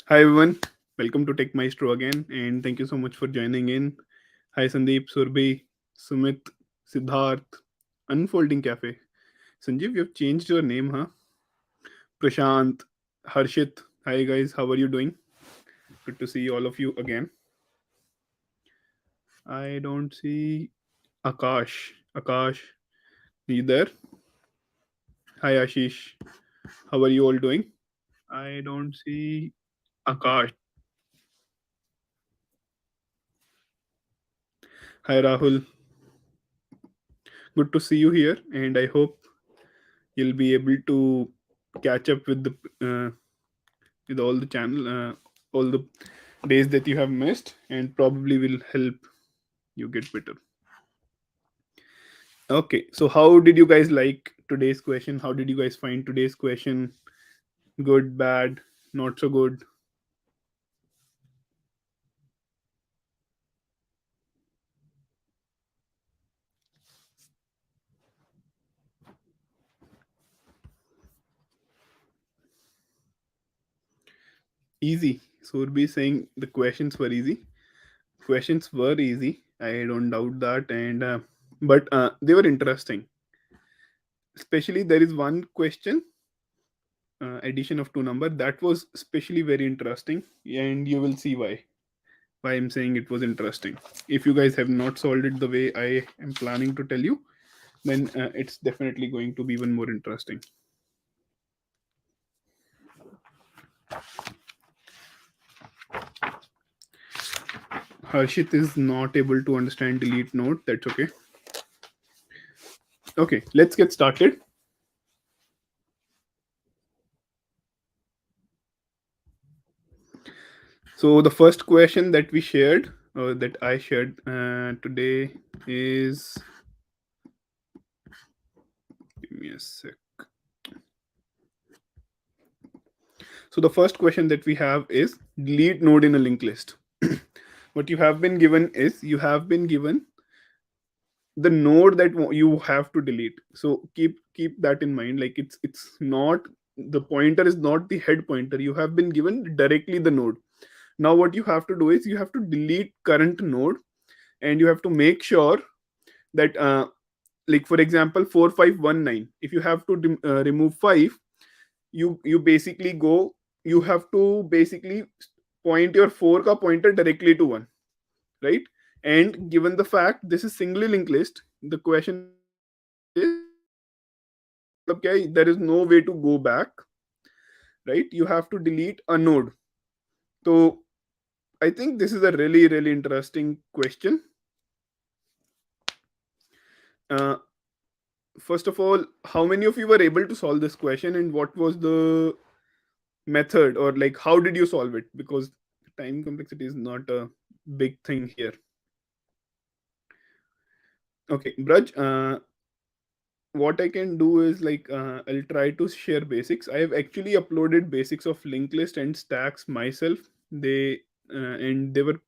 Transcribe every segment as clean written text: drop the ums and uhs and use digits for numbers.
Hi everyone, welcome to TechMaestro again, and thank you so much for joining in. Hi Sandeep, Surbhi, Sumit, Siddharth, Unfolding Cafe. Sanjeev, you've changed your name, huh? Prashant, Harshit. Hi guys, how are you doing? Good to see all of you again. I don't see Akash. Akash, neither. Hi Ashish, how are you all doing? I don't see Akash. Hi Rahul, good to see you here, and I hope you'll be able to catch up with all the all the days that you have missed, and probably will help you get better. Okay, so how did you guys like today's question? How did you guys find today's question? Good, bad, not so good? Easy. So we'll be saying the questions were easy. Questions were easy. I don't doubt that, and but they were interesting. Especially there is one question, addition of two number, that was especially very interesting, and you will see why I'm saying it was interesting. If you guys have not solved it the way I am planning to tell you, then it's definitely going to be even more interesting. Harshit is not able to understand delete note. That's okay. Okay, let's get started. So the first question that we shared, that I shared today is, give me a sec. So the first question that we have is delete node in a linked list. What you have been given is, you have been given the node that you have to delete. So keep that in mind. Like it's not, the pointer is not the head pointer. You have been given directly the node. Now what you have to do is, you have to delete current node, and you have to make sure that like for example 4519, if you have to remove 5, you basically go, you have to basically point your 4 ka pointer directly to 1, right? And given the fact this is singly linked list, the question is, okay, there is no way to go back, right? You have to delete a node. So I think this is a really interesting question. uh, First of all, how many of you were able to solve this question, and what was the method, or like how did you solve it? Because time complexity is not a big thing here. Okay, Braj, what I can do is, like, I'll try to share basics. I have actually uploaded basics of linked list and stacks myself. They and they were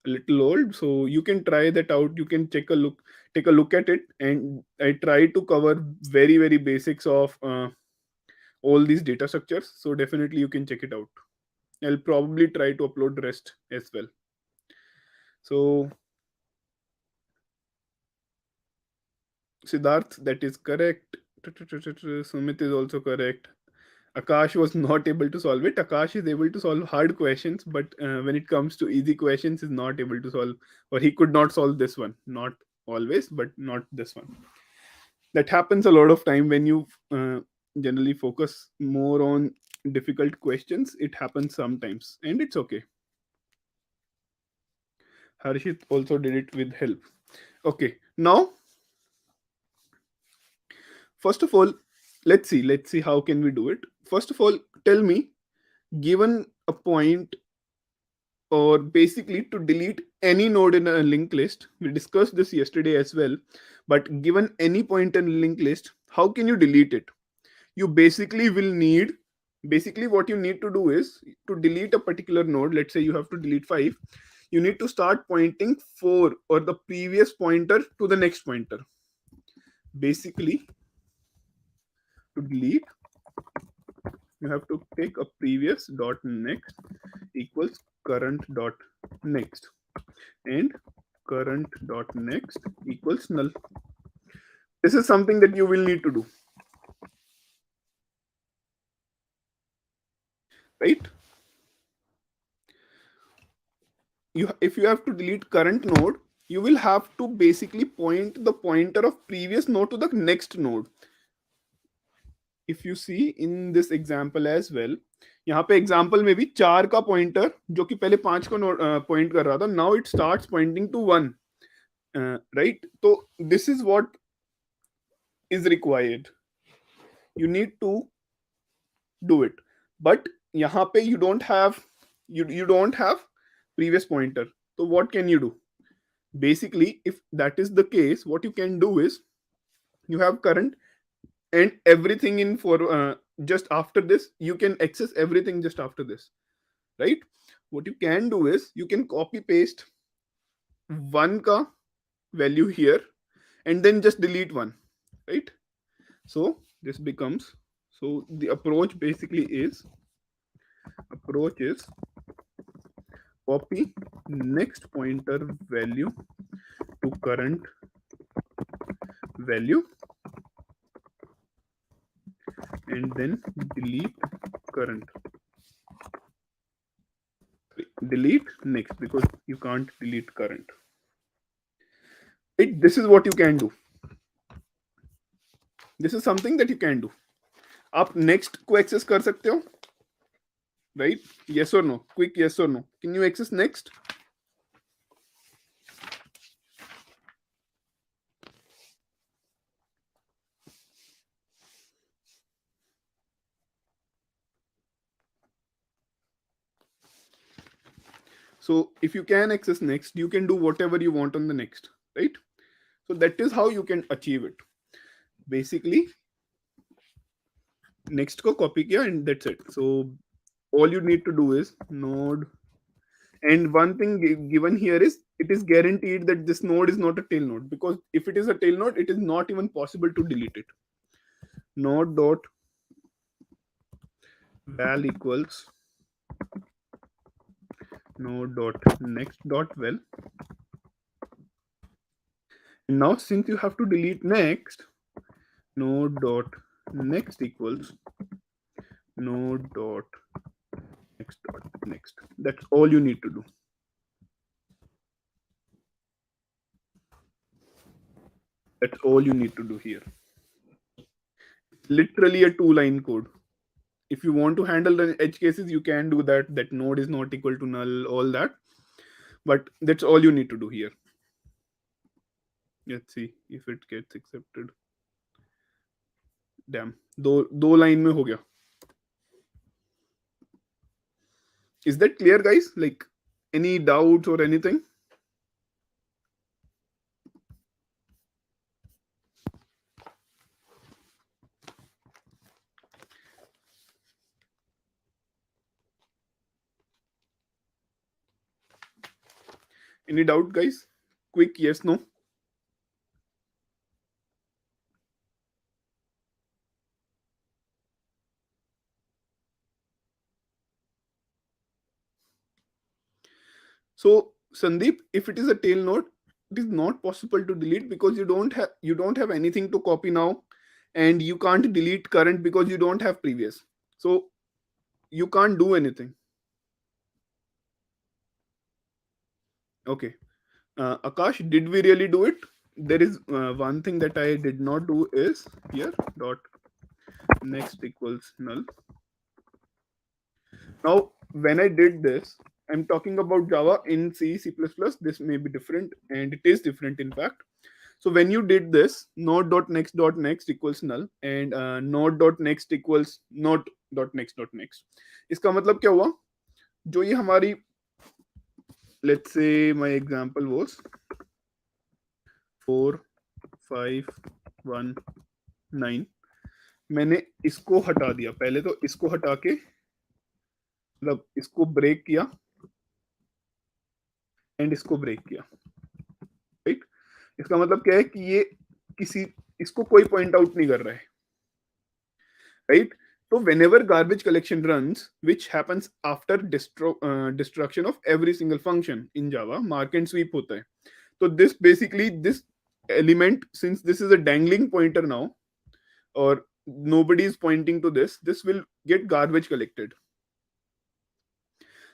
a little old, so you can try that out. You can take a look at it, and I try to cover very basics of all these data structures. So definitely you can check it out. I'll probably try to upload the rest as well. So Siddharth, that is correct. Sumit is also correct. Akash was not able to solve it. Akash is able to solve hard questions, but when it comes to easy questions, is not able to solve, or he could not solve this one. Not always, but not this one. That happens a lot of time when you generally focus more on difficult questions. It happens sometimes, and it's okay. Harshit also did it with help. Okay, now first of all, let's see how can we do it. First of all, tell me, given a point, or basically to delete any node in a linked list, we discussed this yesterday as well, but given any point in a linked list, how can you delete it? You basically will need, basically what you need to do is, to delete a particular node, let's say you have to delete 5, you need to start pointing 4 or the previous pointer to the next pointer. Basically, to delete you have to take a previous dot next equals current dot next, and current dot next equals null. This is something that you will need to do, right? If you have to delete current node, you will have to basically point the pointer of previous node to the next node. If you see in this example as well, यहाँ पे example में भी 4 का pointer जो कि पहले 5 का point कर रहा था, now it starts pointing to 1, right? तो this is what is required, you need to do it, but यहाँ पे you don't have previous pointer. So what can you do? Basically, if that is the case, what you can do is you have current and everything in for just after this, you can access everything just after this, right? What you can do is you can copy paste 1 ka value here and then just delete 1, right? So this becomes, so the approach basically is copy next pointer value to current value and then delete current, delete next because you can't delete current, right? This is what you can do. This is something that you can do. आप next को access कर सकते हो, right? Yes or no? Quick yes or no? Can you access next? So if you can access next, you can do whatever you want on the next, right? So that is how you can achieve it. Basically, next को copy किया and that's it. So all you need to do is node, and one thing given here is it is guaranteed that this node is not a tail node, because if it is a tail node, it is not even possible to delete it. Node dot val equals node dot next dot val. And now since you have to delete next, node dot next equals node dot next. That's all you need to do. That's all you need to do here. Literally a 2-line code. If you want to handle the edge cases, you can do that. That node is not equal to null, all that. But that's all you need to do here. Let's see if it gets accepted. Damn, दो line में हो गया. Is that clear, guys? Like any doubts or anything? Any doubt, guys? Quick yes, no? So Sandeep, if it is a tail node, it is not possible to delete because you don't have anything to copy now, and you can't delete current because you don't have previous. So you can't do anything. Okay. Akash, did we really do it? There is one thing that I did not do is here dot next equals null. Now, when I did this, I'm talking about Java. In C, C++, this may be different, and it is different in fact. So when you did this, node.next.next equals null, and node.next equals node.next.next. इसका मतलब क्या हुआ? जो ये हमारी, let's say my example was 4 5 1 9, मैंने इसको हटा दिया. पहले तो इसको हटा के मतलब इसको ब्रेक किया एंड इसको ब्रेक किया, राइट? इसका मतलब क्या है कि ये किसी इसको कोई पॉइंट आउट नहीं कर रहा है, right? So whenever garbage collection runs, which happens after destruction of every single function in Java, mark and sweep hota hai. So this basically, this element, since this is a dangling pointer now, or nobody is pointing to this will get garbage collected.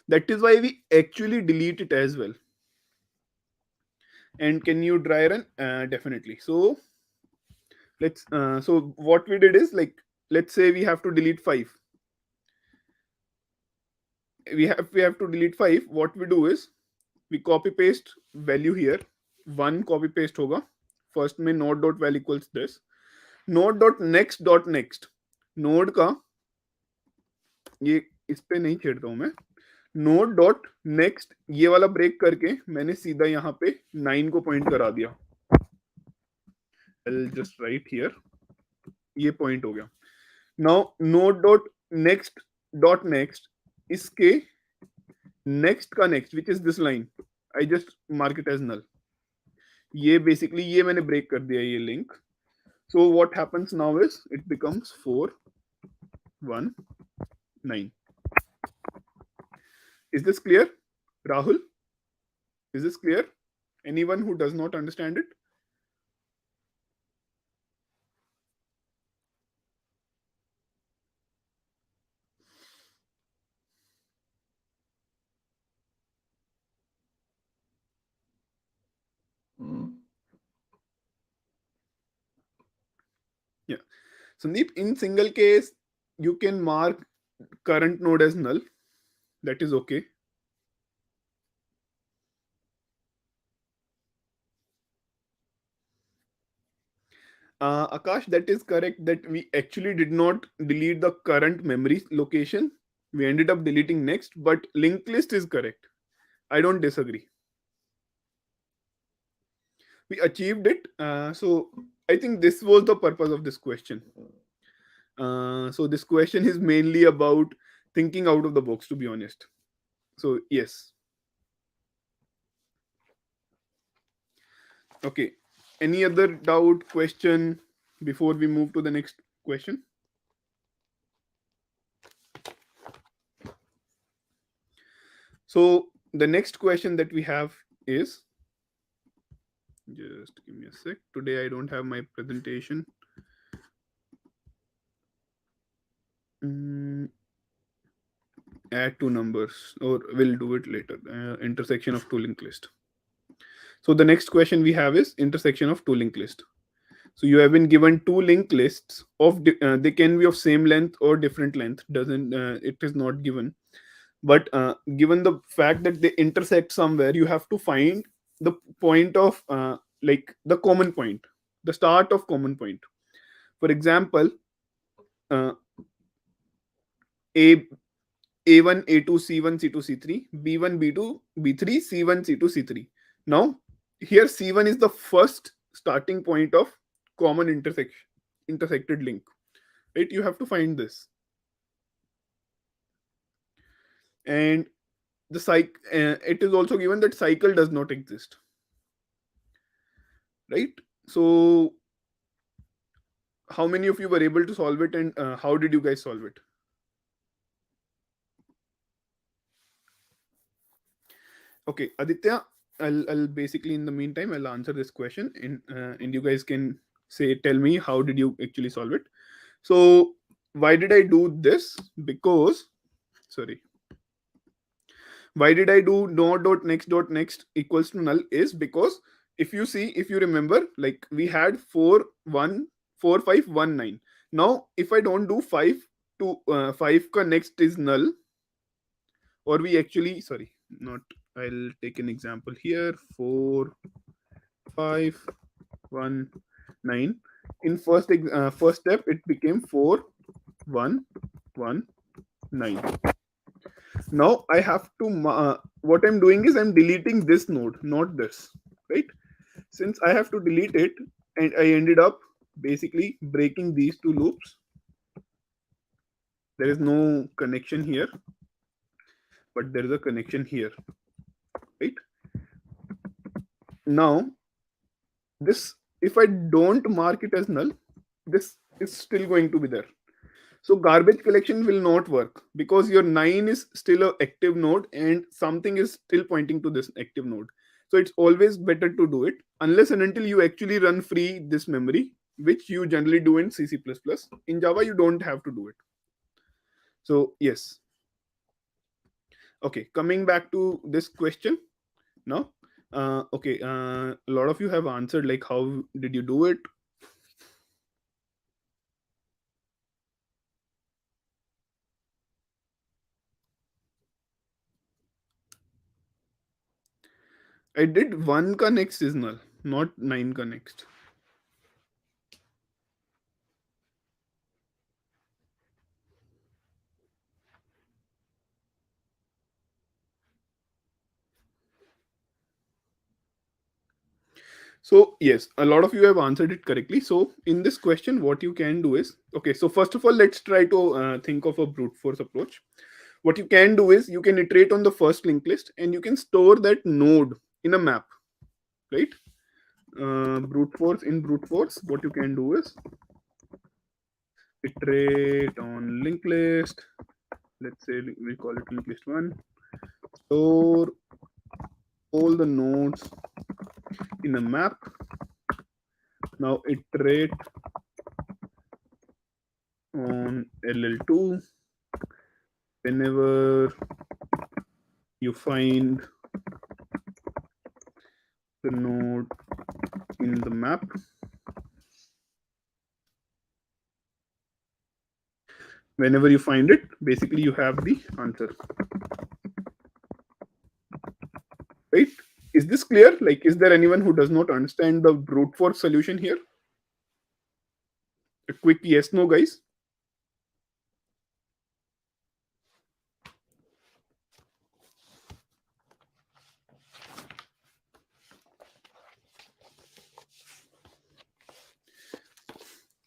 That is why we actually delete it as well. And can you dry run? Definitely. So let's so what we did is, like, let's say we have to delete 5. We have to delete 5. What we do is we copy paste value here. 1 copy paste होगा. First में node dot val equals this. Node dot next. Node का ये इस पे नहीं छेड़ता हूं मैं. Node dot next ये वाला ब्रेक करके मैंने सीधा यहाँ पे 9 को पॉइंट करा दिया. I'll just write here. ये पॉइंट हो गया. नाउ नोड डॉट नेक्स्ट इसके नेक्स्ट का next which is this line, I just mark it as null. ये बेसिकली ये मैंने ब्रेक कर दिया ये link. So what happens now is it becomes 4 1 9. Is this clear, Rahul? Is this clear? Anyone who does not understand it? Yeah. Sandeep, in single case, you can mark current node as null. That is okay. Akash, that is correct, that we actually did not delete the current memory location. We ended up deleting next, but linked list is correct. I don't disagree. We achieved it. So I think this was the purpose of this question. So this question is mainly about thinking out of the box, to be honest. So yes. Okay. Any other doubt, question before we move to the next question? So the next question that we have is, just give me a sec. Today I don't have my presentation. Add two numbers, or we'll do it later. Intersection of two linked list. So the next question we have is intersection of two linked list. So you have been given two linked lists of they can be of same length or different length. Doesn't it is not given, but given the fact that they intersect somewhere, you have to find the point of like the common point, the start of common point. For example, a A1, A2, C1, C2, C3, B1, B2, B3, C1, C2, C3. Now, here C1 is the first starting point of common intersected link. Right? You have to find this. And the it is also given that cycle does not exist. Right? So, how many of you were able to solve it, and how did you guys solve it? Okay, Aditya, I'll basically, in the meantime, I'll answer this question, and you guys can tell me how did you actually solve it. So why did I do this? Because, sorry, why did I do node.next equals to null is because if you remember, like we had 4 1 4 5 1 9. Now if I don't do 5 to 5 ka next is null, or we actually, sorry, not, I'll take an example here. 4 5 1 9. In first step it became 4 1 1 9. Now I have to what I'm doing is I'm deleting this node, not this, right? Since I have to delete it, and I ended up basically breaking these two loops. There is no connection here, but there is a connection here, right? Now this, if I don't mark it as null, this is still going to be there. So garbage collection will not work because your 9 is still a active node and something is still pointing to this active node. So it's always better to do it unless and until you actually run free this memory, which you generally do in C++. In Java, you don't have to do it. So yes. Okay, coming back to this question now. Okay, a lot of you have answered like how did you do it. I did 1 ka next is null, not 9 ka next. So yes, a lot of you have answered it correctly. So in this question, what you can do is, okay, so first of all, let's try to think of a brute force approach. What you can do is you can iterate on the first linked list and you can store that node in a map, right? Brute force, what you can do is iterate on linked list. Let's say we call it linked list 1. Store all the nodes in a map. Now iterate on LL2 whenever you find the node in the map. Whenever you find it, basically you have the answer. Right? Is this clear? Like, is there anyone who does not understand the brute force solution here? A quick yes, no, guys.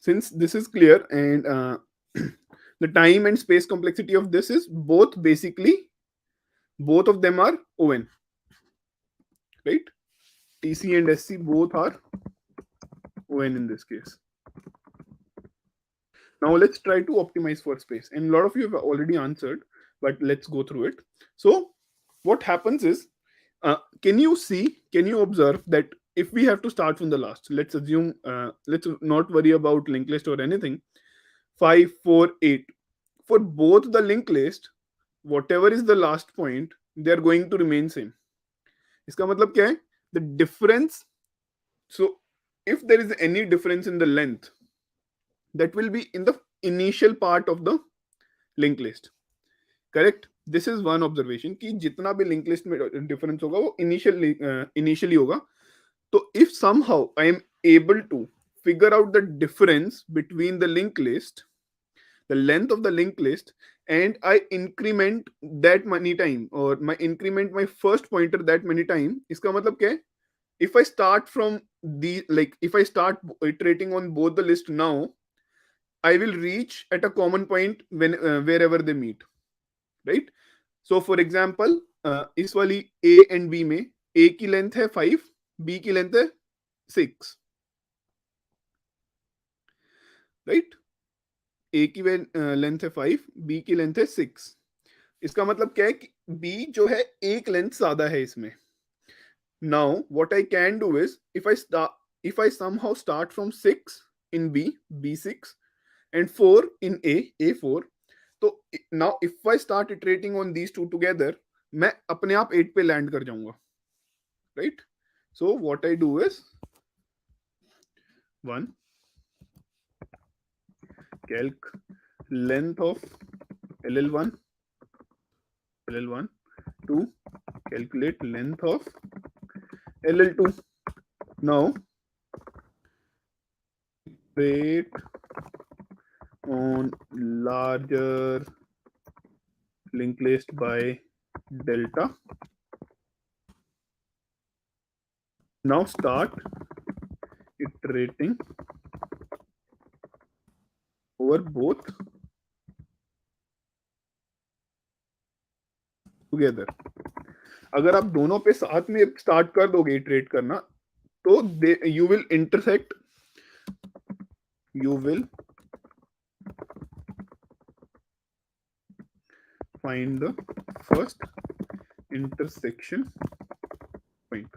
Since this is clear and the time and space complexity of this is both basically, both of them are ON, right? TC and SC both are ON in this case. Now let's try to optimize for space. And a lot of you have already answered, but let's go through it. So what happens is, can you observe that if we have to start from the last, let's assume, let's not worry about linked list or anything, 5, 4, 8. For both the linked list, whatever is the last point, they are going to remain same. इसका मतलब क्या है? The difference, so if there is any difference in the length, that will be in the initial part of the linked list. Correct. This is one observation कि जितना भी link list में difference होगा वो इनिशियली होगा. तो if somehow I am able to figure out the difference between the linked list, the length of the linked list, and I increment that many time, or my increment my first pointer that many time, इसका मतलब क्या है? If I start from the, like if I start iterating on both the list now, I will reach at a common point when wherever they meet, right? So for example, इस वाली A and B में A की length है 5, B की length है 6, right? A की length है 5, B की लेंथ है 6. इसका मतलब क्या है कि B जो है एक लेंथ ज्यादा है इसमें. Now what I can do is, if I somehow start from 6 in B, B6, and 4 in A, A4, तो now if I start iterating on these two together, मैं अपने आप 8 पे लैंड कर जाऊंगा, right? So what I do is 1 calc length of LL1, 2 calculate length of LL2. Now iterate on larger linked list by delta. Now start iterating over both together. अगर आप दोनों पे साथ में स्टार्ट कर दोगे इटरेट करना, तो you will intersect, you will find the first intersection point.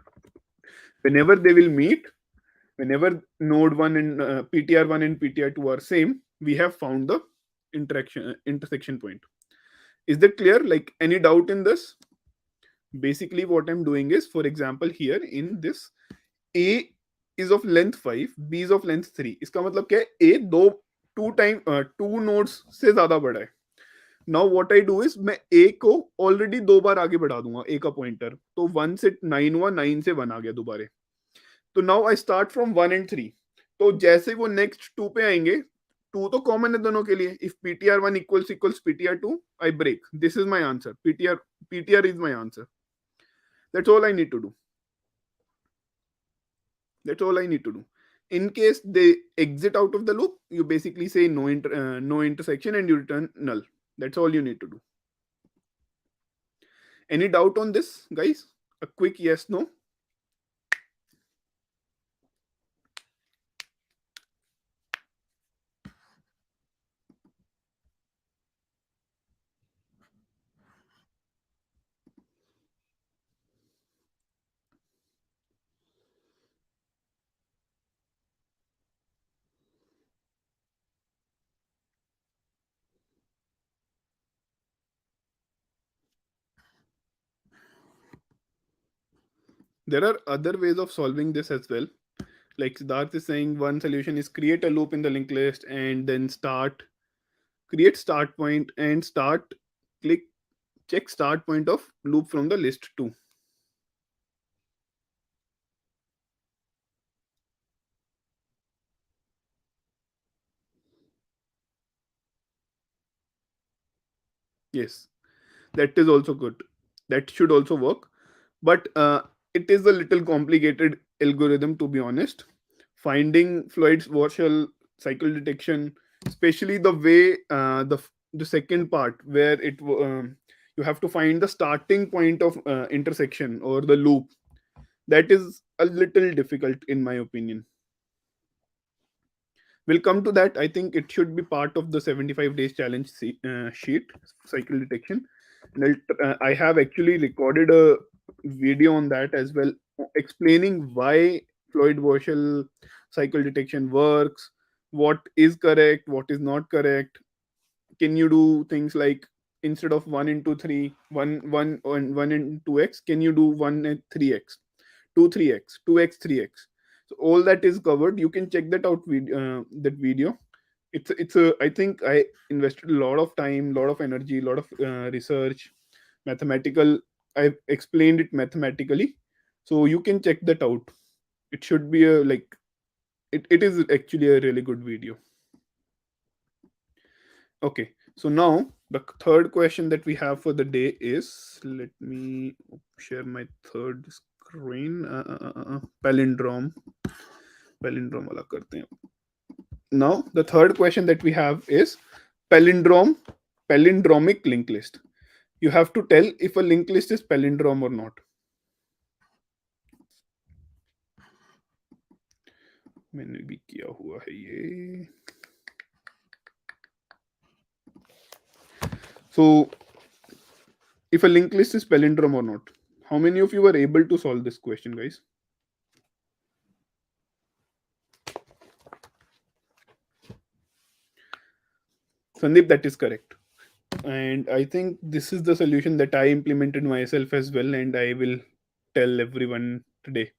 Whenever they will meet, whenever node 1 and ptr 1 and ptr 2 are same, we have found the intersection point. Is that clear? Like, any doubt in this? Basically what I'm doing is, for example, here in this, a is of length 5, b is of length 3. इसका मतलब क्या है? a दो two nodes से ज्यादा बड़ा है. Now what I do is, मैं a को ऑलरेडी दो बार आगे बढ़ा दूंगा, a का पॉइंटर. तो 1 से 9 हुआ, 9 से 1 आ गया दोबारा. तो now I start from 1 and 3. तो जैसे वो नेक्स्ट 2 पे आएंगे, 2 तो कॉमन है दोनों के लिए. If ptr1 equals ptr2, I break. This is my answer. ptr is my answer. That's all I need to do. That's all I need to do. In case they exit out of the loop, you basically say no intersection and you return null. That's all you need to do. Any doubt on this, guys? A quick yes, no? There are other ways of solving this as well. Like Siddharth is saying, one solution is create a loop in the linked list and then create start point and click check start point of loop from the list too. Yes, that is also good. That should also work. But it is a little complicated algorithm, to be honest. Finding Floyd's Warshall cycle detection, especially the way the second part where you have to find the starting point of intersection or the loop, that is a little difficult in my opinion. We'll come to that. I think it should be part of the 75 days challenge sheet, cycle detection. And I have actually recorded a video on that as well, explaining why Floyd Warshall cycle detection works, what is correct, what is not correct. Can you do things like, instead of 1 into 3, 1 and 2x, can you do 1 and 3x, 2 3x, 2x 3x? So all that is covered. You can check that out, that video. It's a, I think I invested a lot of time, lot of energy, lot of research, mathematical. I've explained it mathematically, so you can check that out. It should be a, like, it is actually a really good video. Okay, so now the third question that we have for the day is, let me share my third screen. Palindrome wala karte hain. Now the third question that we have is palindromic linked list. You have to tell if a linked list is palindrome or not. मैंने भी किया हुआ है ये. So if a linked list is palindrome or not, how many of you were able to solve this question, guys? Sandeep, that is correct. And I think this is the solution that I implemented myself as well, and I will tell everyone today.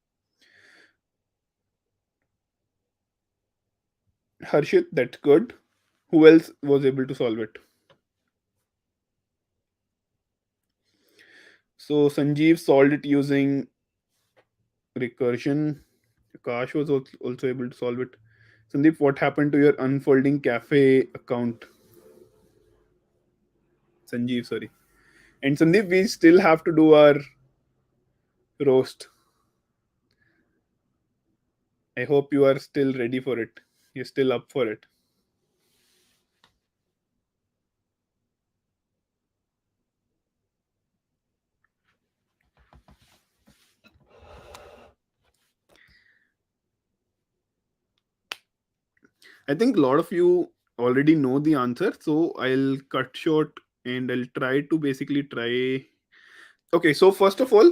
Harshit, that's good. Who else was able to solve it? So Sanjeev solved it using recursion. Akash was also able to solve it. Sandeep, what happened to your unfolding cafe account? Sanjeev, sorry. And Sandeep, we still have to do our roast. I hope you are still ready for it. You're still up for it. I think a lot of you already know the answer, so I'll cut short and I'll try to basically try. Okay, so first of all,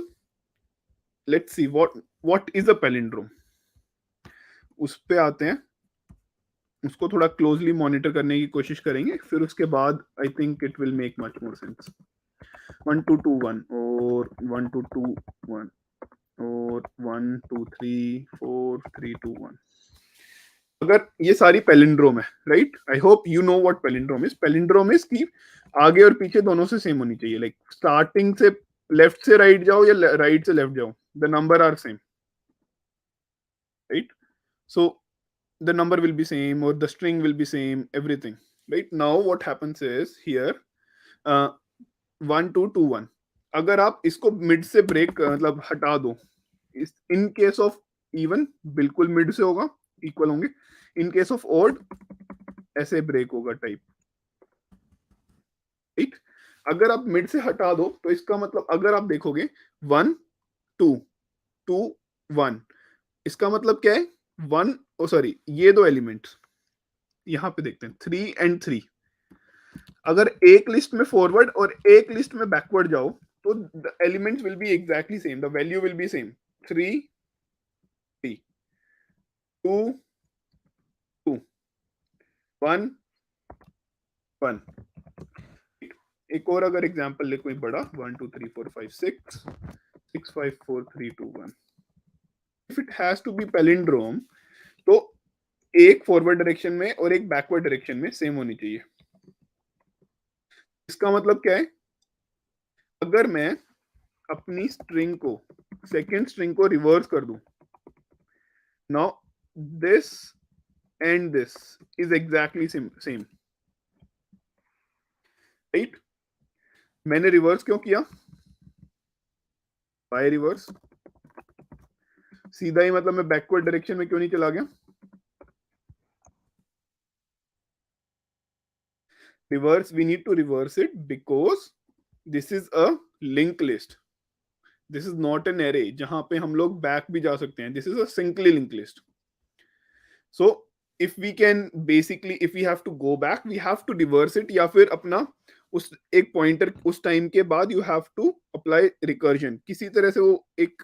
let's see what is a palindrome. उस पे आते हैं, उसको थोड़ा closely monitor करने की कोशिश करेंगे, फिर उसके बाद I think it will make much more sense. 1 2 2 1 और 1 2 2 1 और 1 2 3 4 3 2 1. अगर ये सारी पैलिंड्रोम है, right, I hope you know what palindrome is. Palindrome is कि आगे और पीछे दोनों से सेम होनी चाहिए. लाइक स्टार्टिंग से लेफ्ट से राइट जाओ या राइट से लेफ्ट जाओ, the number are same, right. So the number will be same or the string will be same, everything. Right now what happens is here, uh, 1 2 2 1, अगर आप इसको mid से ब्रेक मतलब हटा दो, इस इन केस ऑफ इवन बिल्कुल mid से होगा, इक्वल होंगे. इन केस ऑफ ऑड ऐसे ब्रेक होगा टाइप, राइट. अगर आप मिड से हटा दो तो इसका मतलब अगर आप देखोगे 1 2 2 1, इसका मतलब क्या है? 1, ओ सॉरी, ये दो एलिमेंट्स यहां पे देखते हैं 3 and 3. अगर एक लिस्ट में फॉरवर्ड और एक लिस्ट में बैकवर्ड जाओ तो the elements will be exactly same, the value will be same. 3 3 2 2 1 1. एक और अगर एग्जांपल ले कोई बड़ा, 1 2 3 4 5 6 6 5 4 3 2 1. If it has to be palindrome तो एक फॉरवर्ड डायरेक्शन में और एक बैकवर्ड डायरेक्शन में सेम होनी चाहिए. इसका मतलब क्या है? अगर मैं अपनी स्ट्रिंग को, सेकेंड स्ट्रिंग को रिवर्स कर दूं, now this and this is exactly same, right. मैंने रिवर्स क्यों किया? By reverse. सीधा ही मतलब मैं बैकवर्ड डायरेक्शन में क्यों नहीं चला गया? Reverse, we need to reverse it because this is a link list. This is not an array जहां पे हम लोग बैक भी जा सकते हैं. This is a singly link list. So if we can basically, if we have to go back, we have to reverse it, या फिर अपना उस एक पॉइंटर उस टाइम के बाद you have to apply recursion. किसी तरह से वो एक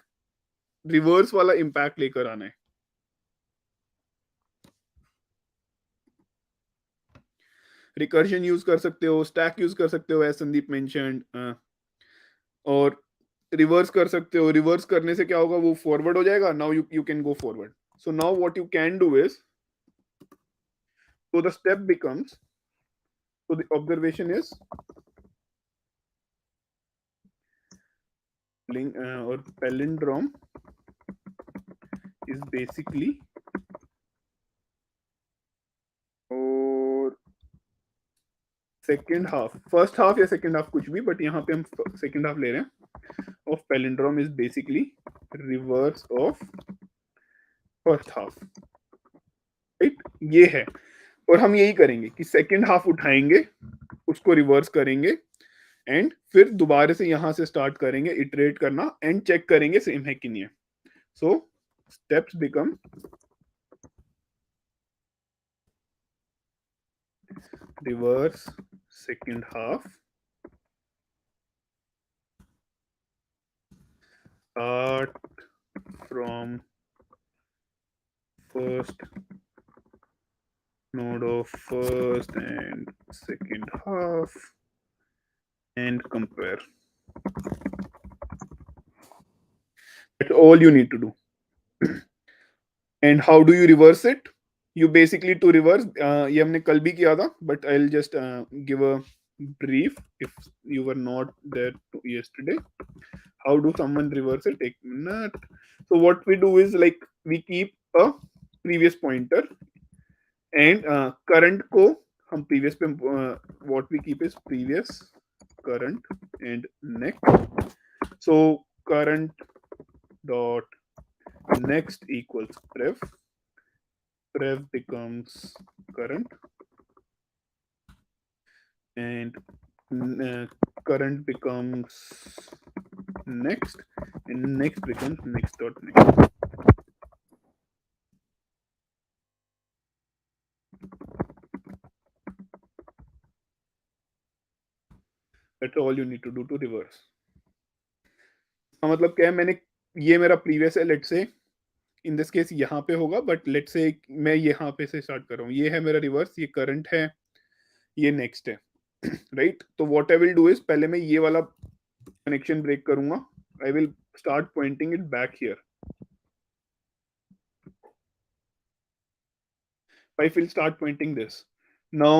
रिवर्स वाला इंपैक्ट लेकर आना है. रिकर्जन यूज कर सकते हो, स्टैक यूज कर सकते हो एज संदीप मेंशन्ड, और रिवर्स कर सकते हो. रिवर्स करने से क्या होगा? वो फॉरवर्ड हो जाएगा. Now you can go forward. So now what you can do is, so the step becomes, so the observation is or palindrome is basically, और सेकेंड हाफ, फर्स्ट हाफ या सेकेंड हाफ कुछ भी, but यहाँ पे हम second half ले रहे हैं, of palindrome is basically reverse of first half, right. ये है. और हम यही करेंगे कि सेकेंड हाफ उठाएंगे, उसको रिवर्स करेंगे, एंड फिर दोबारा से यहां से स्टार्ट करेंगे इटरेट करना, एंड चेक करेंगे सेम है कि नहीं है. So steps become reverse second half, start from first node of first and second half and compare. That's all you need to do. And how do you reverse it? You basically, to reverse, ये हमने कल भी किया था, but I'll just give a brief if you were not there yesterday. How do someone reverse it? Take a minute. So what we do is, like, we keep a previous pointer, and current को हम previous पे what we keep is previous, current and next. So current dot next equals prev. Prev becomes current, and current becomes next, and next becomes next dot next. That's all you need to do to reverse. इसका मतलब क्या है, मैंने ये मेरा previous है, let's say in this case यहाँ पे होगा, बट लेट्स से मैं यहाँ पे से स्टार्ट कर रहा हूँ, ये है मेरा रिवर्स, ये करंट है, ये नेक्स्ट है. राइट. तो what I will do is, पहले मैं ये वाला कनेक्शन ब्रेक करूंगा. I will start Poynting it back here. I will start pointing this. Now,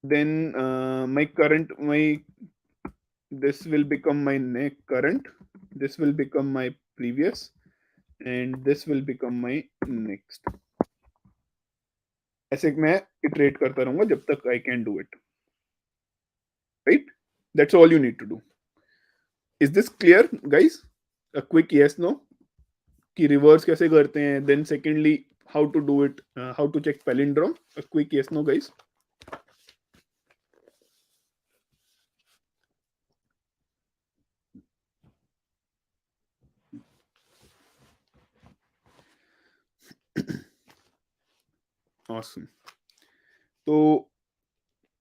then my current, my this will become my next current. This will become my previous, and this will become my next. ऐसे मैं iterate करता रहूंगा जब तक I can do it. Right? That's all you need to do. Is this clear, guys? A quick yes no. कि reverse कैसे करते हैं. Then secondly, how to do it. How to check palindrome. A quick yes no, guys. Awesome. तो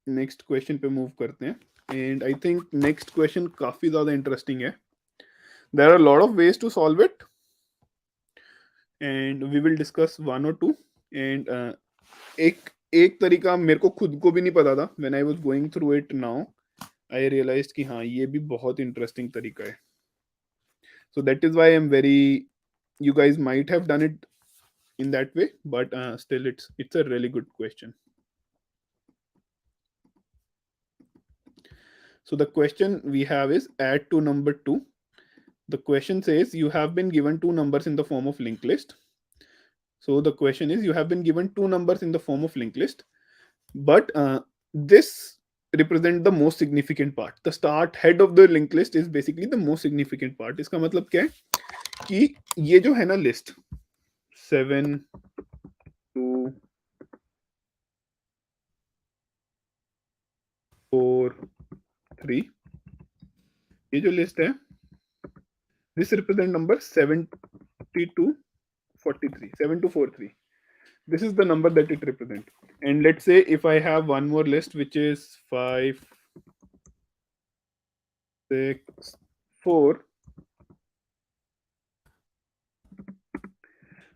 next question पे move करते हैं. And I think next question काफी ज्यादा इंटरेस्टिंग है. There are lot of ways to solve it and we will discuss one और two. एंड एक एक तरीका मेरे को खुद को भी नहीं पता था. When I was going through it now I realised कि हाँ, ये भी बहुत इंटरेस्टिंग तरीका है. So that is why I am very, you guys might have done it in that way, but still it's a really good question. So the question we have is add to number 2. The question says you have been given two numbers in the form of linked list. So the question is you have been given two numbers in the form of linked list, but this represent the most significant part. The start head of the linked list is basically the most significant part. इसका मतलब क्या है कि ये जो है ना list 7 2 4 3, ये जो लिस्ट है, this represent number 7243, 7243. This is the number that it represents. And let's say if I have one more list which is 5 6 4,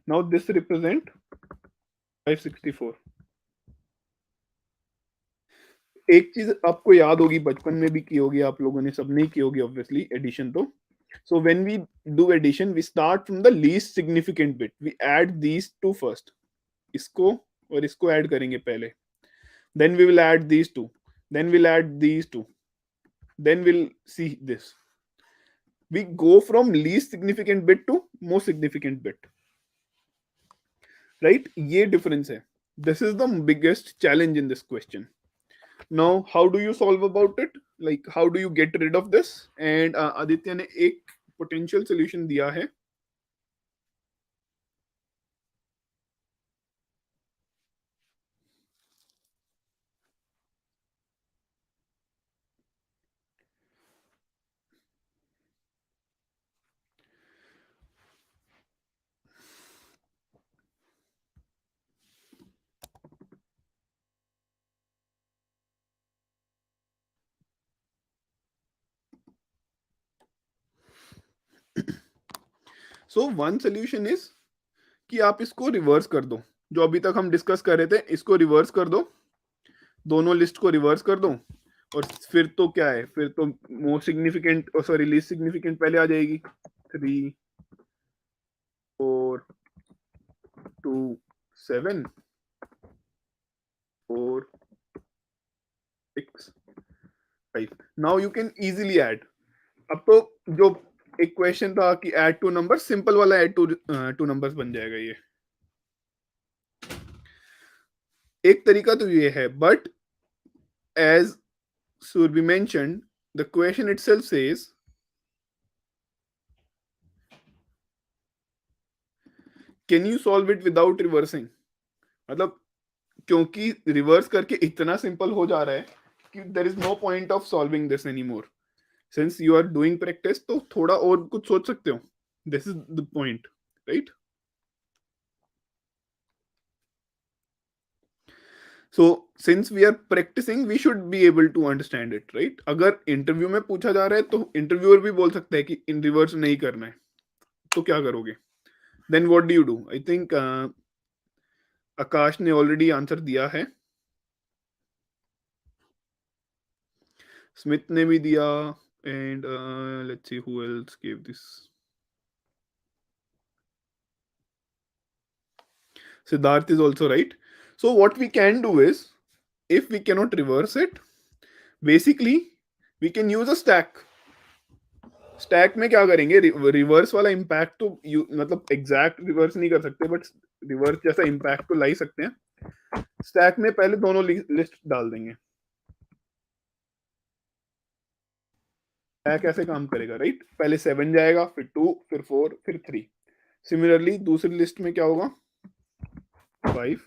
now this represent 564. एक चीज आपको याद होगी, बचपन में भी की होगी, आप लोगों ने सबने की होगी ऑब्वियसली, एडिशन. तो so when we do addition we start from the least significant bit. We add these two first. इसको और इसको ऐड करेंगे पहले, then we will add these two, then we'll add these two, then we'll see this. We go from least significant bit to most significant bit, right? ये difference है. This is the biggest challenge in this question. Now how do you solve about it? Like how do you get rid of this? And Aditya ने एक potential solution दिया है. So one solution is कि आप इसको reverse कर दो. जो अभी तक हम डिस्कस कर रहे थे, इसको रिवर्स कर दो, दोनों लिस्ट को रिवर्स कर दो, और फिर तो क्या है, फिर तो most significant, sorry least significant पहले आ जाएगी. 3 4 2 7 4 6 5. Now you can easily add. अब तो जो एक क्वेश्चन था कि ऐड टू नंबर, सिंपल वाला ऐड टू नंबर्स बन जाएगा ये. एक तरीका तो ये है, but as Surbi mentioned, the question itself says can you solve it without reversing. मतलब क्योंकि रिवर्स करके इतना सिंपल हो जा रहा है कि there is no point of solving this anymore. Since you are doing practice, तो थोड़ा और कुछ सोच सकते हो. This is the point, right? So since we are practicing we should be able to understand it, right? अगर interview में पूछा जा रहा है तो इंटरव्यूअर भी बोल सकता है कि इन रिवर्स नहीं करना है, तो क्या करोगे? Then what do you do? I think Akash ने ऑलरेडी आंसर दिया है, स्मिथ ने भी दिया, and let's see who else give this. Siddharth is also right. So what we can do is, if we cannot reverse it, basically we can use a stack. Stack में क्या करेंगे, reverse वाला impact तो मतलब exact reverse नहीं कर सकते, but reverse जैसा इम्पैक्ट तो ला ही सकते हैं. स्टैक में पहले दोनों लिस्ट डाल देंगे. स्टैक ऐसे काम करेगा, राइट? पहले 7 जाएगा, फिर 2, फिर 4, फिर 3. सिमिलरली दूसरी लिस्ट में क्या होगा? 5,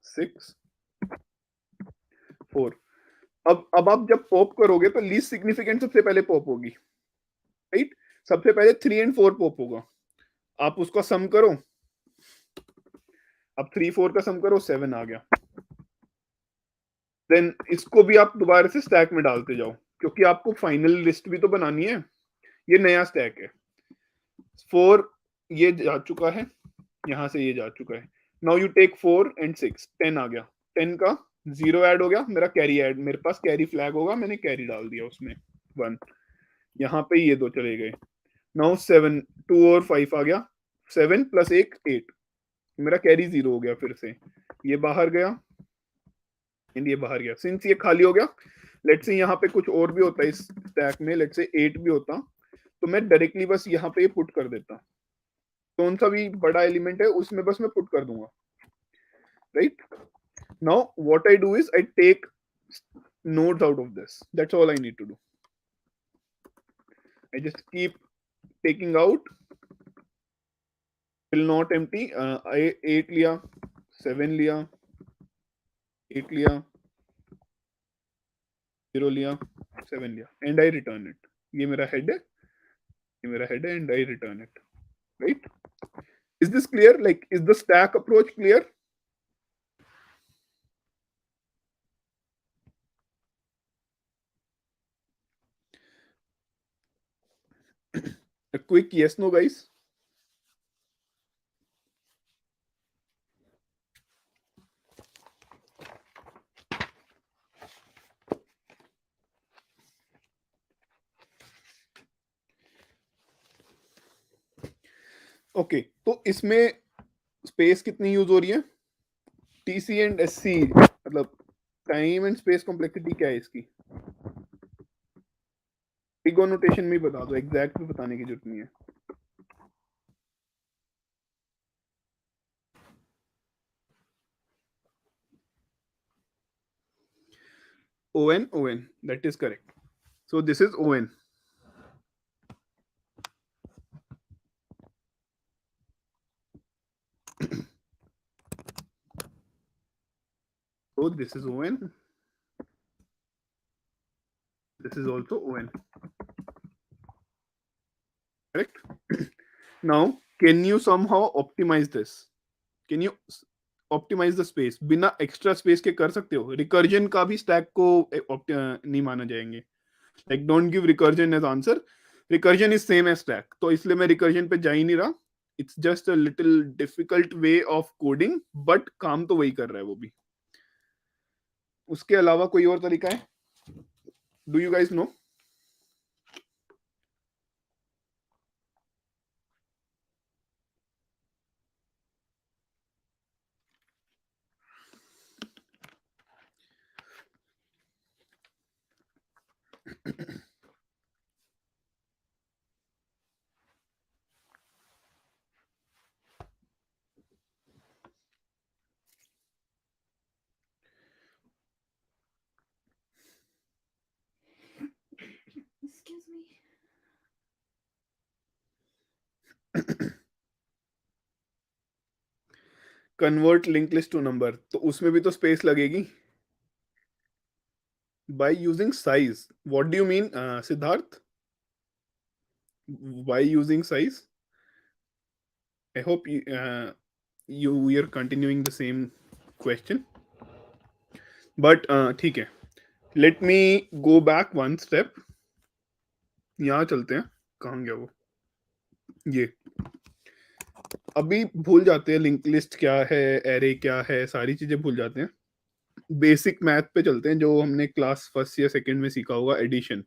6, 4. अब आप जब पॉप करोगे तो लीस्ट सिग्निफिकेंट सबसे पहले पॉप होगी, राइट? सबसे पहले 3 एंड 4 पॉप होगा. आप उसका सम करो, अब 3 4 का सम करो, 7 आ गया. देन इसको भी आप दोबारा से स्टैक में डालते जाओ, क्योंकि आपको फाइनल लिस्ट भी तो बनानी है. ये नया स्टैक है. 4 ये जा चुका है, यहां से ये जा चुका है. नाउ यू टेक 4 एंड 6, 10 आ गया. 10 का 0 ऐड हो गया, मेरा कैरी ऐड, मेरे पास कैरी फ्लैग होगा, मैंने कैरी डाल दिया उसमें 1. यहाँ पे ये दो चले गए. नाउ 7, 2 और 5 आ गया. 7 प्लस 1 8, मेरा कैरी 0 हो गया. फिर से ये बाहर गया एंड ये बाहर गया. सिंस ये खाली हो गया, लेट्स से यहाँ पे कुछ और भी होता है इस स्टैक में, लेट्स से 8 भी होता, तो मैं डायरेक्टली बस यहाँ पे पुट कर देता. कौन सा भी बड़ा एलिमेंट है उसमें बस मैं पुट कर दूंगा, right? Now what I do is I take nodes out of this. That's all I need to do. I just keep taking out will not empty. I 8 लिया, 7 लिया, 8 लिया, 0 लिया, 7 लिया, and I return it. ये मेरा head है, ये मेरा head है, and I return it. Right? Is this clear? Like, is the stack approach clear? A quick yes no, guys. Okay, तो इसमें स्पेस कितनी यूज हो रही है? टीसी एंड एससी, मतलब टाइम एंड स्पेस कॉम्प्लेक्सिटी क्या है इसकी? टिगो नोटेशन में ही बता दो, एग्जैक्ट भी बताने की जरूरत नहीं है. ON, that is correct. So this is ON. So this is ON. This is also ON. Correct? Now, can you somehow optimize this? Can you optimize the space? बिना extra space के कर सकते हो. Recursion का भी stack को नहीं माना जाएंगे. Like don't give recursion as answer. Recursion is same as stack. तो इसलिए मैं recursion पे जा ही नहीं रहा. It's just a little difficult way of coding, but काम तो वही कर रहा है वो भी. उसके अलावा कोई और तरीका है? Do you guys know? Excuse me. Convert link list to number, तो उसमें भी तो स्पेस लगेगी. By using size. What do you mean Siddharth? By using size? I hope you we are continuing the same question, but ठीक है, let me go back one step. यहाँ चलते हैं, कहाँ गया वो, ये अभी भूल जाते हैं लिंक लिस्ट क्या है, एरे क्या है, सारी चीजें भूल जाते हैं. बेसिक मैथ पे चलते हैं, जो हमने क्लास फर्स्ट या सेकंड में सीखा होगा, एडिशन.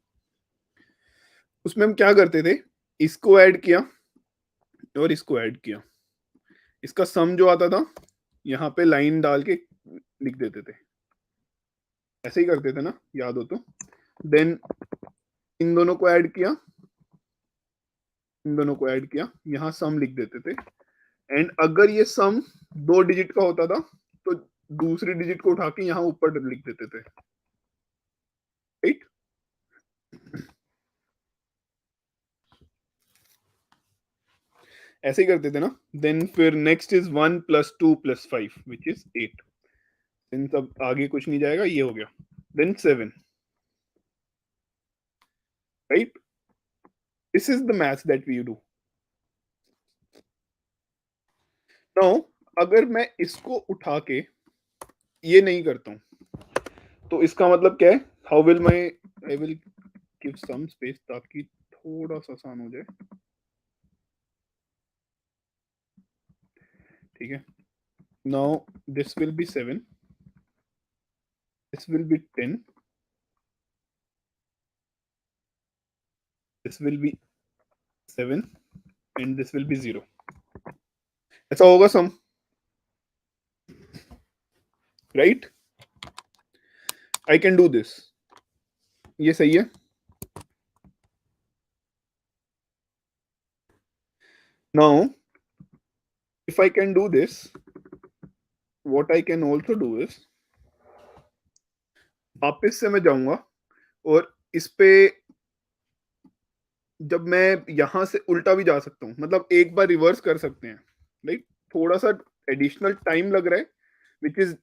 उसमें हम क्या करते थे, इसको ऐड किया और इसको ऐड किया, इसका सम जो आता था यहाँ पे लाइन डाल के लिख देते थे. ऐसे ही करते थे ना, याद हो तो. देन इन दोनों को ऐड किया, इन दोनों को ऐड किया, यहाँ सम लिख देते थे. एंड अगर ये सम 2 डिजिट का होता था तो दूसरी डिजिट को उठा के यहाँ ऊपर लिख देते थे. राइट. ऐसे ही करते थे ना. देन फिर नेक्स्ट इज 1 + 2 + 5 विच इज 8. इन सब आगे कुछ नहीं जाएगा, ये हो गया. Then 7. Right. This is the math that we do. Now अगर मैं इसको उठा के ये नहीं करता हूं तो इसका मतलब क्या है, how will my, I will give some space ताकि थोड़ा सा आसान हो जाए. ठीक है. Now this will be 7, this will be 10, this will be 7 and this will be 0. ऐसा होगा sum. Right. I can do this. ये सही है. Now if I can do this, what I can also do is, वापस से मैं जाऊंगा और इस पे जब मैं यहां से उल्टा भी जा सकता हूं, मतलब एक बार रिवर्स कर सकते हैं. राइट. थोड़ा सा एडिशनल टाइम लग रहा है, which is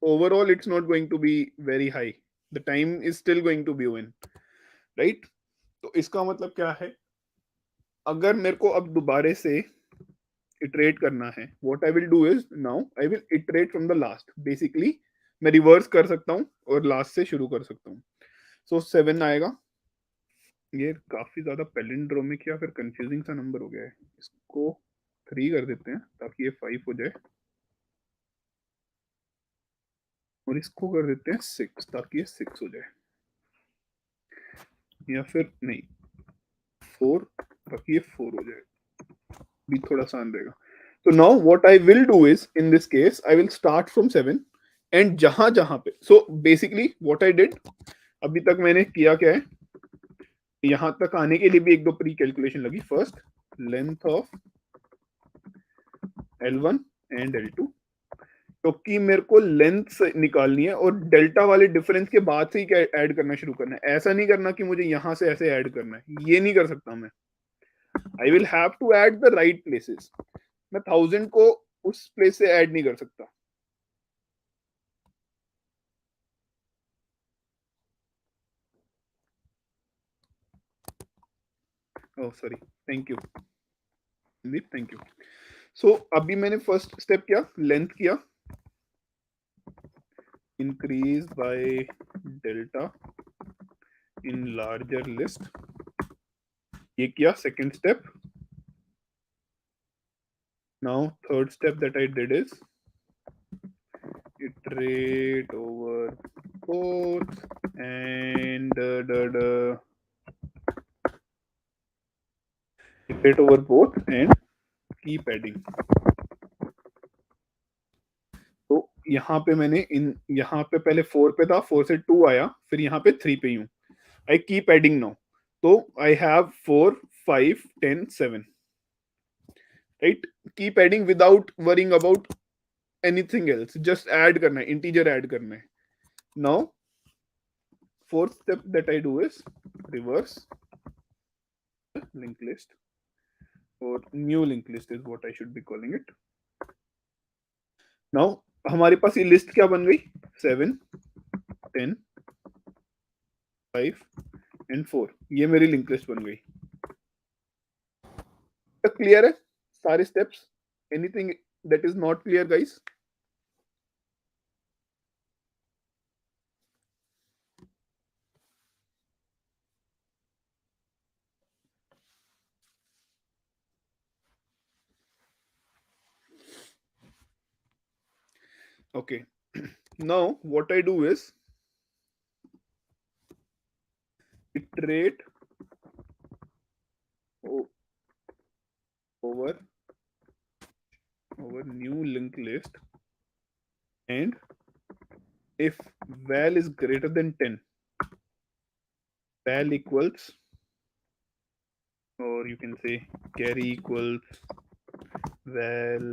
overall it's not going to be very high. The time is still going to be in. Right. तो इसका मतलब क्या है, अगर मेरे को अब दोबारा से इटरेट करना है, what I will do is now I will iterate from the last. Basically मैं रिवर्स कर सकता हूँ और लास्ट से शुरू कर सकता हूँ. सो 7 आएगा. ये काफी ज्यादा पैलिंड्रोमिक या फिर कंफ्यूजिंग सा नंबर हो गया है, इसको 3 कर देते हैं ताकि ये 5 हो जाए, और इसको कर देते हैं 6 ताकि ये 6 हो जाए, या फिर नहीं 4 ताकि ये 4 हो जाए, भी थोड़ा आसान रहेगा. तो now what I will do is, in this case I will start from 7 and जहां जहां पे, so basically what I did, अभी तक मैंने किया क्या है, यहां तक आने के लिए भी एक दो प्री कैलकुलेशन लगी. First length of L1 and L2, क्योंकि मेरे को लेंथ निकालनी है और डेल्टा वाले डिफरेंस के बाद से ही ऐड करना शुरू करना है. ऐसा नहीं करना कि मुझे यहां से ऐसे ऐड करना है, ये नहीं कर सकता मैं. I will have to add the right places. मैं 1000 को उस प्लेस से ऐड नहीं कर सकता. Oh sorry, thank you, thank you. So अभी मैंने फर्स्ट स्टेप किया, लेंथ किया, increase by delta in larger list, ये किया second step. now third step that I did is iterate over both and iterate over both and keep adding. तो यहाँ पे मैंने यहाँ पे पहले 4 पे था, 4 से 2 आया, फिर यहाँ पे 3 पे हूँ. I keep adding now. तो I have 4 5 10 7. Right. Keep adding without worrying about anything else, just add करना है, इंटीजर ऐड करना है. Now fourth step that I do is reverse linked list, or new linked list is what I should be calling it. Now हमारे पास ये list क्या बन गई, 7 10 5 and 4, ये मेरी लिंक लिस्ट बन गई. क्लियर है सारे steps? Anything that is not clear guys? Okay. Now what I do is iterate o- over new linked list, and if val is greater than 10, val equals, or you can say carry equals val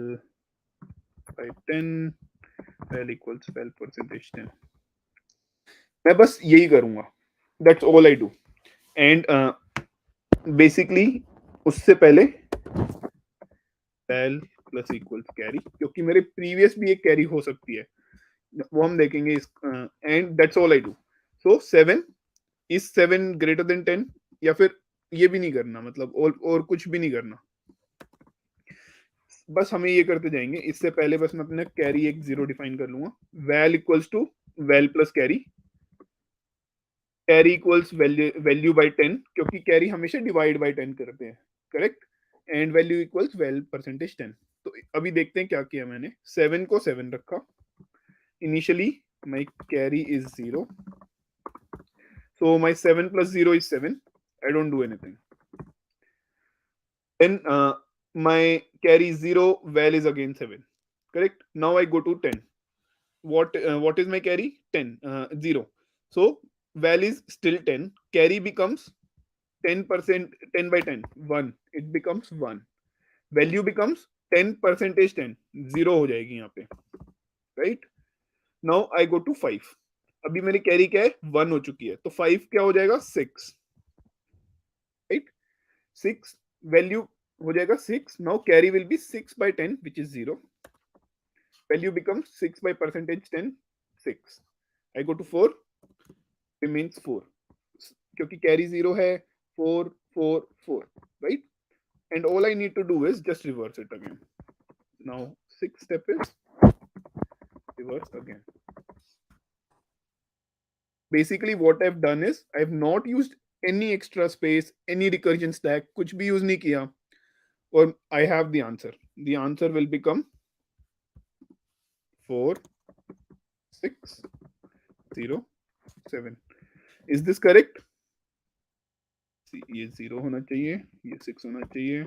by 10, val equals val percentage 10. मैं बस यही करूंगा, that's all I do. And basically उससे पहले val plus equals carry, क्योंकि मेरे previous भी एक कैरी हो सकती है, वो हम देखेंगे इस. And that's all I do. So 7 is 7 greater than 10, या फिर ये भी नहीं करना, मतलब और कुछ भी नहीं करना, बस हमें ये करते जाएंगे. इससे पहले बस मैं अपना कैरी एक जीरो डिफाइन कर लूंगा. Val equals to val plus carry, carry equals value by 10, क्योंकि कैरी हमेशा डिवाइड बाय 10 करते हैं, correct. And value equals val percentage 10. तो अभी देखते हैं क्या किया मैंने. 7 को 7 रखा initially. My carry is 0, so my 7 plus 0 is 7. I don't do anything. Then my carry is 0, val is again 7. Correct? Now I go to 10. What is my carry? 10. 0. So val is still 10. Carry becomes 10%, 10 by 10, 1. It becomes 1. Value becomes 10 percentage 10. 0 हो जाएगी यहाँ पे. Right? Now I go to 5. अभी मेरी carry क्या है? 1 हो चुकी है. तो 5 क्या हो जाएगा? 6. Right? 6 value हो जाएगा 6. Now carry will be 6 by 10, which is 0. Value becomes 6 by percentage 10, 6. I go to 4, remains 4, क्योंकि carry 0 है. 4 4 4, right? And all I need to do is just reverse it again. Now 6th step is reverse again. Basically what I've done is I've not used any extra space, any recursion stack, कुछ भी use नहीं किया, और I have the answer. The answer will become 4 6 0 7. Is this correct? ये 0 होना चाहिए, ये 6 होना चाहिए,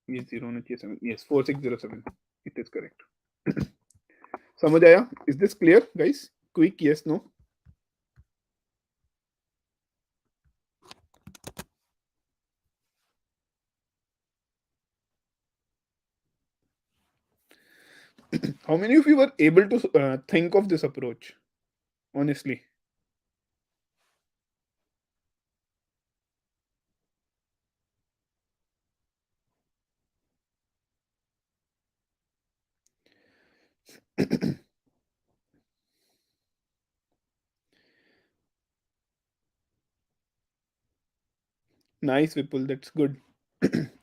ये 0 होना चाहिए, 7. Yes, 4 6 0 7. It is correct. समझ आया? Is this clear, guys? Quick yes no. How many of you were able to think of this approach? Honestly. Nice, Vipul. That's good.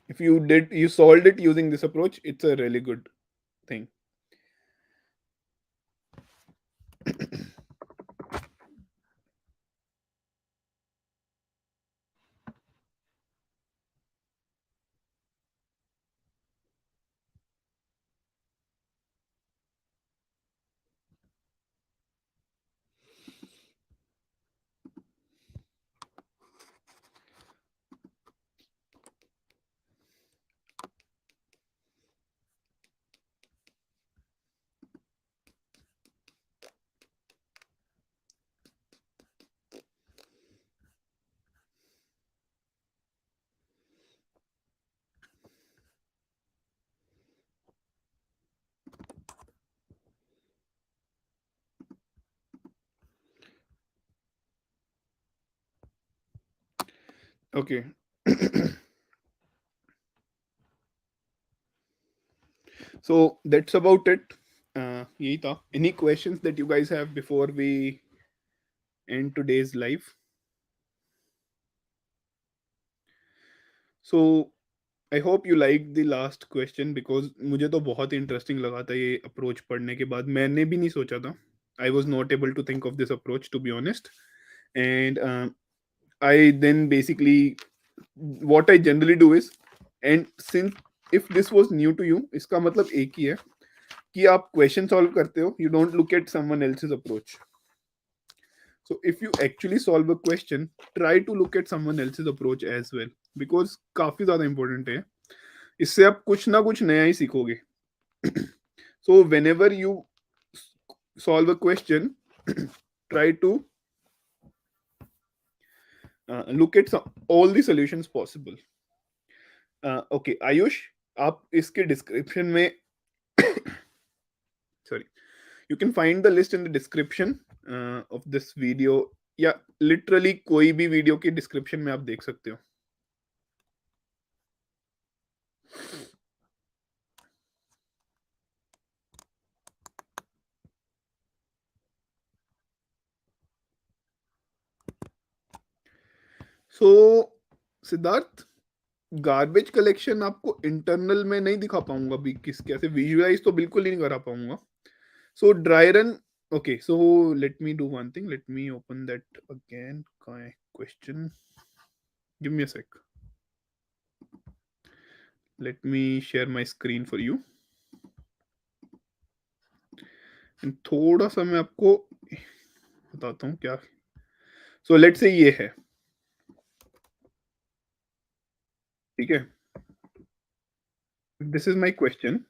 If you solved it using this approach, it's a really good thing. Okay. So that's about it. यही था. Any questions that you guys have before we end today's live? So I hope you liked the last question, because मुझे तो बहुत interesting लगा था ये approach पढ़ने के बाद. मैंने भी नहीं सोचा था. I was not able to think of this approach, to be honest. And I then basically, what I generally do is, and since if this was new to you, इसका मतलब एक ही है. कि आप क्वेश्चन सॉल्व करते हो, you don't look at someone else's approach. So if you actually solve a question, try to look at someone else's approach as well, because काफी ज्यादा important है. इससे आप कुछ ना कुछ नया ही सीखोगे. So whenever you solve a question, try to look at all the solutions possible. Okay, Ayush, आप इसके डिस्क्रिप्शन में sorry, you can find the list in the description of this video, या लिटरली कोई भी वीडियो की डिस्क्रिप्शन में आप देख सकते हो. सो सिद्धार्थ, गार्बेज कलेक्शन आपको इंटरनल में नहीं दिखा पाऊंगा अभी, किस कैसे विजुअलाइज तो बिल्कुल ही नहीं करा पाऊंगा. सो dry run. Okay, so let me do one thing. Let me open that again. Question. Give me a sec. Let me share my screen for you. And थोड़ा सा मैं आपको बताता हूँ क्या. So let's say ये है, ठीक है. This is my question.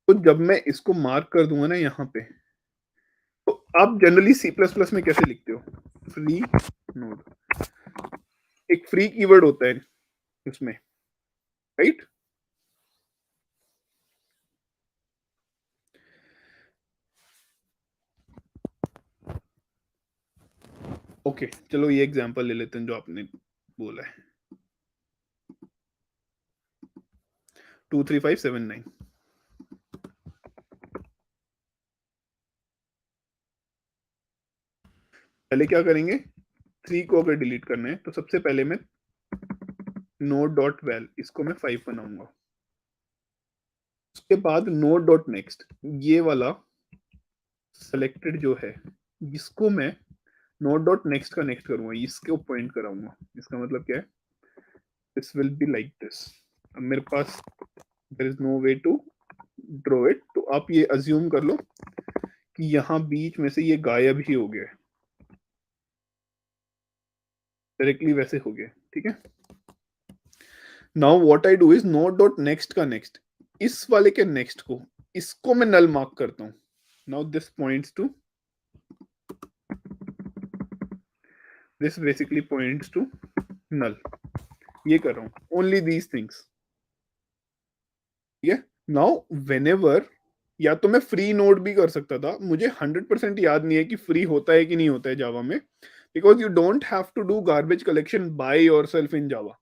तो जब मैं इसको मार्क कर दूंगा ना यहाँ पे, तो आप जनरली सी प्लस प्लस में कैसे लिखते हो? फ्री नोड, एक फ्री कीवर्ड होता है उसमें, राइट? ओके, चलो ये एग्जांपल ले लेते हैं जो आपने बोला है, 23579. पहले क्या करेंगे, 3 को अगर डिलीट करना है तो सबसे पहले मैं नोड डॉट वेल, इसको मैं 5 बनाऊंगा. उसके बाद नोड डॉट नेक्स्ट, ये वाला सेलेक्टेड जो है, इसको मैं नोड डॉट नेक्स्ट का नेक्स्ट करूंगा, इसको पॉइंट कराऊंगा. इसका मतलब क्या है, this will be like this. अब मेरे पास there is no way to draw it, तो आप ये अज्यूम कर लो कि यहाँ बीच में से ये गायब ही हो गया है, डायरेक्टली वैसे हो गया, ठीक है. Now what I do is node dot next का नेक्स्ट, इस वाले के नेक्स्ट को, इसको मैं नल मार्क करता हूं. Now this points to, this basically points to null. ये कर रहा हूं, ओनली दीज थिंग्स, ठीक है. नाउ व्हेनेवर, या तो मैं फ्री नोड भी कर सकता था, मुझे 100% याद नहीं है कि फ्री होता है कि नहीं होता है जावा में, because you don't have to do garbage collection by yourself in Java.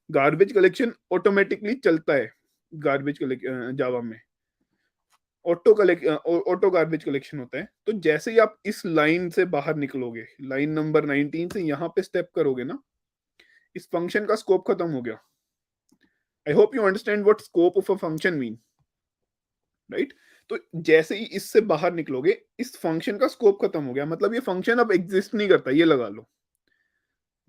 Garbage collection automatically चलता है गार्बेज जावा में, ऑटो गार्बेज कलेक्शन होता है. तो जैसे ही आप इस लाइन से बाहर निकलोगे, लाइन नंबर 19 से यहाँ पे स्टेप करोगे ना, इस फंक्शन का स्कोप खत्म हो गया. आई hope you understand what scope of a function mean, right? तो जैसे ही इससे बाहर निकलोगे, इस फंक्शन का स्कोप खत्म हो गया, मतलब ये फंक्शन अब एग्जिस्ट नहीं करता, ये लगा लो.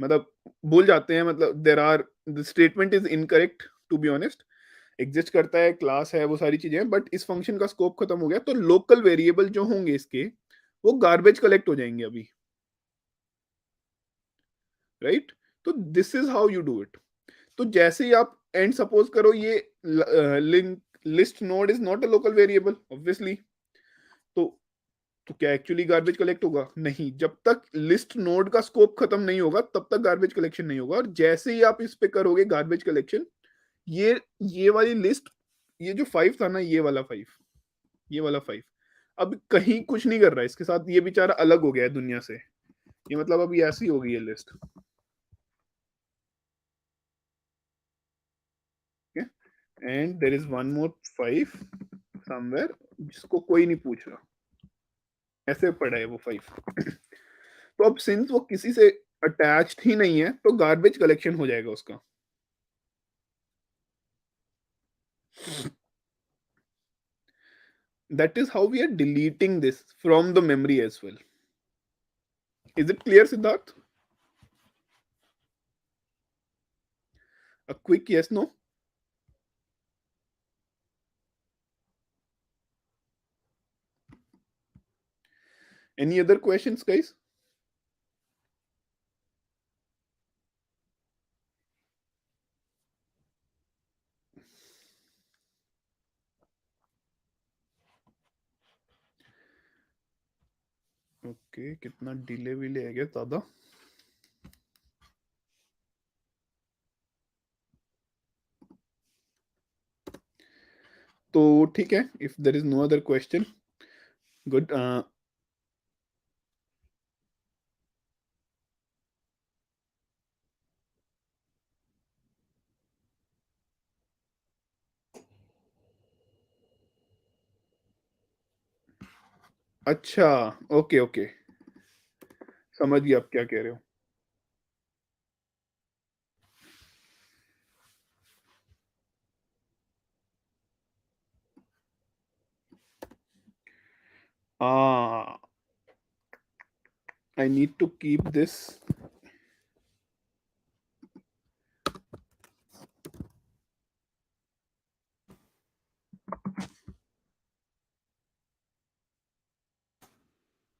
मतलब भूल जाते हैं, मतलब there are, the statement is incorrect to be honest. Exist करता है, क्लास है, वो सारी चीजें, बट इस फंक्शन का स्कोप खत्म हो गया, तो लोकल वेरिएबल जो होंगे इसके, वो गार्बेज कलेक्ट हो जाएंगे अभी, राइट? तो this is how you do it. तो जैसे ही आप, एंड सपोज करो ये link list node is not a local variable obviously, तो क्या एक्चुअली गार्बेज कलेक्ट होगा? नहीं. जब तक लिस्ट नोड का स्कोप खत्म नहीं होगा तब तक गार्बेज कलेक्शन नहीं होगा. और जैसे ही आप इस पे करोगे गार्बेज कलेक्शन, ये वाली लिस्ट, ये जो 5 था ना, ये वाला 5, ये वाला 5 अब कहीं कुछ नहीं कर रहा है इसके साथ, ये बेचारा अलग हो गया है दुनिया से. ये मतलब अभी ऐसी हो गई है list, and there is one more 5 somewhere जिसको कोई नहीं पूछ रहा, ऐसे पड़ा है वो 5. तो अब सिंस वो किसी से अटैच्ड ही नहीं है, तो गार्बेज कलेक्शन हो जाएगा उसका. That is how we are deleting this from the memory as well. Is it clear, Siddharth? A quick yes, no? Any other questions, guys? Okay, कितना डिले विले है क्या दादा? तो ठीक है, if there is no other question, good. अच्छा, okay okay, समझ गया आप क्या कह रहे हो. Ah, I need to keep this.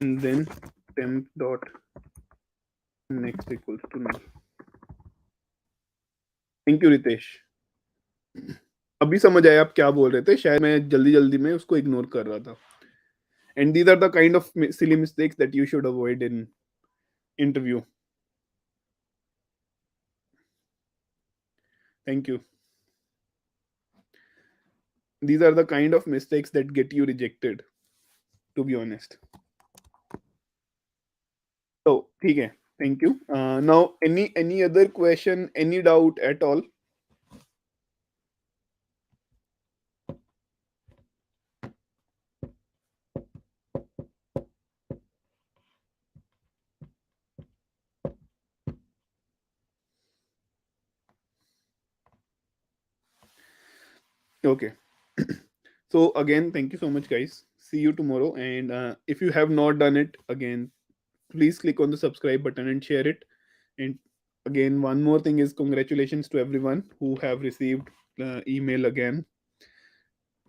And then temp dot next equals to null. Thank you Ritesh. अभी समझ आया आप क्या बोल रहे थे, शायद मैं जल्दी जल्दी में उसको इग्नोर कर रहा था. And these are the kind of silly mistakes that you should avoid in interview. Thank you. These are the kind of mistakes that get you rejected, to be honest. So ठीक है, thank you. Now any other question, any doubt at all? Okay. So again, thank you so much, guys. See you tomorrow. And if you have not done it, again, please click on the subscribe button and share it. And again, one more thing is congratulations to everyone who have received email again,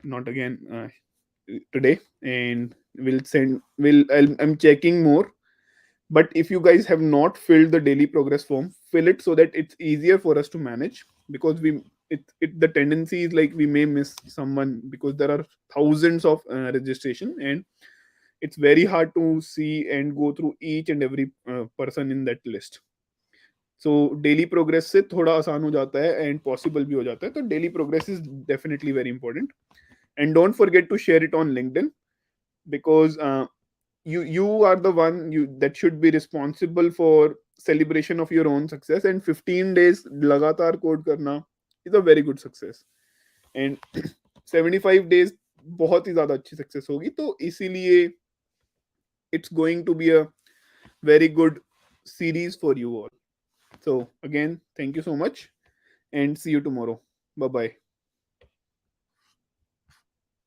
not again, today. And I'm checking more. But if you guys have not filled the daily progress form, fill it so that it's easier for us to manage, because the tendency is like we may miss someone because there are thousands of registration, and it's very hard to see and go through each and every person in that list. So daily progress से थोड़ा आसान हो जाता है and possible भी हो जाता है. तो daily progress is definitely very important. And don't forget to share it on LinkedIn, because you are the one that should be responsible for celebration of your own success. And 15 days लगातार code करना is a very good success. And 75 days बहुत ही ज्यादा अच्छी success होगी. तो इसीलिए it's going to be a very good series for you all. So again, thank you so much and see you tomorrow. Bye bye.